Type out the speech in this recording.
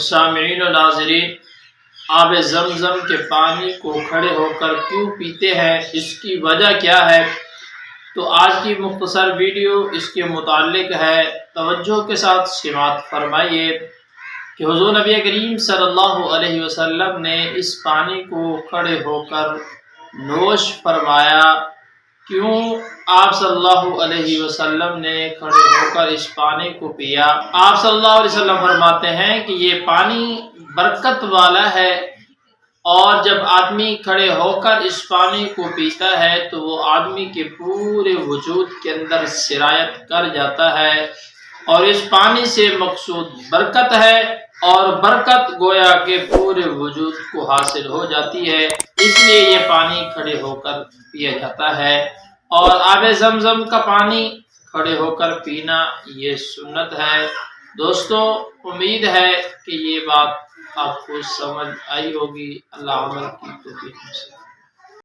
سامعین و ناظرین، آب زمزم کے پانی کو کھڑے ہو کر کیوں پیتے ہیں، اس کی وجہ کیا ہے؟ تو آج کی مختصر ویڈیو اس کے متعلق ہے۔ توجہ کے ساتھ سماعت فرمائیے کہ حضور نبی کریم صلی اللہ علیہ وسلم نے اس پانی کو کھڑے ہو کر نوش فرمایا۔ کیوں آپ صلی اللہ علیہ وسلم نے کھڑے ہو کر اس پانی کو پیا؟ آپ صلی اللہ علیہ وسلم فرماتے ہیں کہ یہ پانی برکت والا ہے، اور جب آدمی کھڑے ہو کر اس پانی کو پیتا ہے تو وہ آدمی کے پورے وجود کے اندر سرایت کر جاتا ہے، اور اس پانی سے مقصود برکت ہے، اور برکت گویا کہ پورے وجود کو حاصل ہو جاتی ہے، اس لیے یہ پانی کھڑے ہو کر پیا جاتا ہے۔ اور آب زمزم کا پانی کھڑے ہو کر پینا یہ سنت ہے۔ دوستو، امید ہے کہ یہ بات آپ کو سمجھ آئی ہوگی۔ اللہ عمل کی توفیق نصیب۔